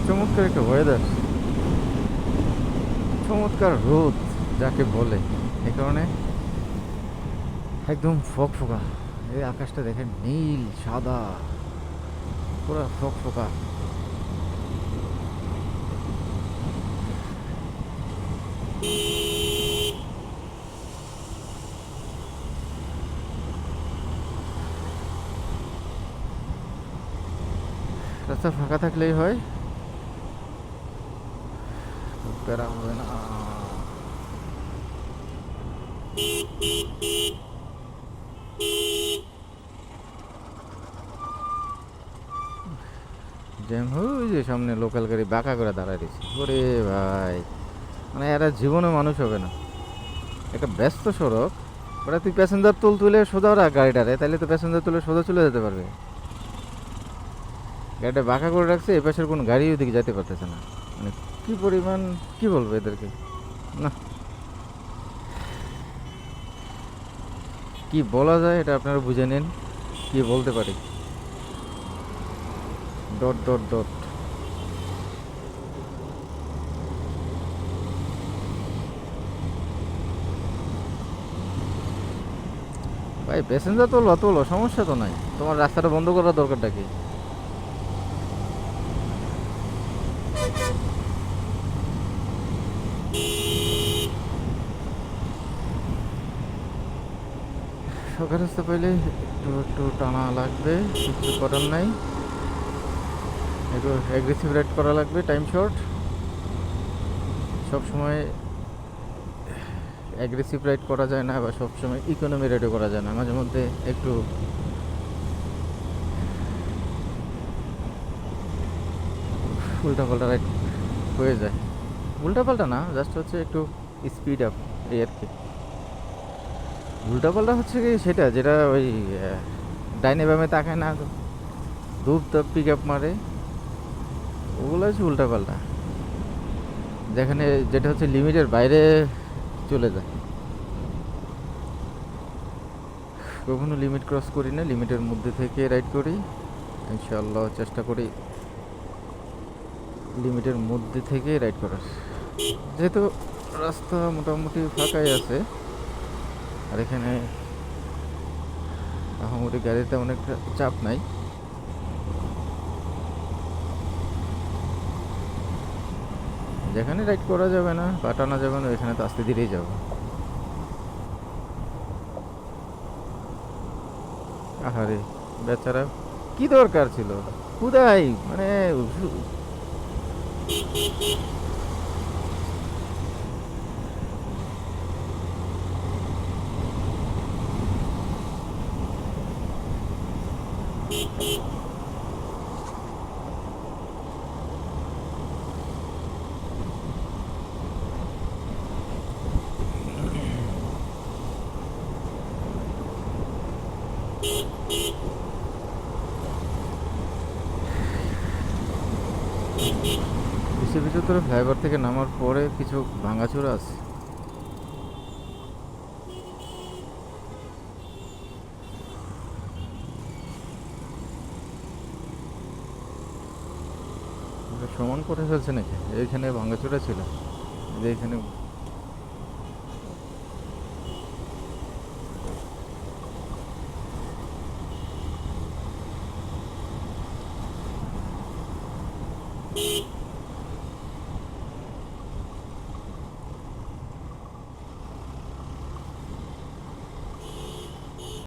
চমৎকার একটা ওয়েদার, চমৎকার রোদ যাকে বলে। এই কারণে একদম ফকফকা। এই আকাশটা দেখেন, নীল সাদা, পুরো ফকফকা। রাস্তা ফাঁকা থাকলেই হয়, প্যারা হবে না। জ্যাম, ওই যে সামনে লোকাল গাড়ি বাঁকা করে দাঁড়ায় দিয়েছে। ওরে ভাই, মানে এরা জীবনে মানুষ হবে না। একটা ব্যস্ত সড়ক, ওরা তুই প্যাসেঞ্জার তুলে সোজা রাখ গাড়িটারে, তাহলে তো প্যাসেঞ্জার তুলে সোজা চলে যেতে পারবে। গাড়িটা বাঁকা করে রাখছে, এ পাশের কোনো গাড়ি ওদিকে যেতে পারতেছে না। মানে কি পরিমাণ, কি বলবো এদেরকে, না কি বলা যায় এটা আপনারা বুঝে নিন। কি বলতে পারি, ডট ডট ডট। ভাই প্যাসেঞ্জার তোলো সমস্যা তো নাই, তোমার রাস্তাটা বন্ধ করার দরকারটা কি? শখের রাস্তা পাইলে একটু একটু টানা লাগবে, কিছু করার নাই। একটু অ্যাগ্রেসিভ রাইড করা লাগবে, টাইম শর্ট। সব সময় অ্যাগ্রেসিভ রাইড করা যায় না, বা সবসময় ইকোনমি রাইডও করা যায় না। মাঝে মধ্যে একটু উল্টাপাল্টা রাইড হয়ে যায়। উল্টাপাল্টা না, জাস্ট হচ্ছে একটু স্পিড আপ, এই আর কি। উল্টাপাল্টা হচ্ছে কি সেটা, যেটা ওই ডাইনে বামে তাকায় না, ধূপ ধাপ পিক আপ মারে, ওগুলো হচ্ছে উল্টাপাল্টা। যেখানে যেটা হচ্ছে লিমিটের বাইরে চলে যায়। কখনো লিমিট ক্রস করি না, লিমিটের মধ্যে থেকে রাইড করি ইনশাআল্লাহ। চেষ্টা করি লিমিটের মধ্যে থেকে রাইড করার। যেহেতু রাস্তা মোটামুটি ফাঁকাই আছে, আর এখানে আহামরি গাড়িতে তেমন একটা চাপ নাই, যেখানে রাইড করা যাবে না বা টানা যাবে না ওইখানে তো আস্তে ধীরেই যাবো। আহারে বেচারা, কি দরকার ছিল, খুদাই মানে কিছু কিছু তোর ফ্লাইওভার থেকে নামার পরে কিছু ভাঙাচোরা আছে। ওটা সমান করে ফেলছে নাকি? এইখানে ভাঙাচোরা ছিল, যে এখানে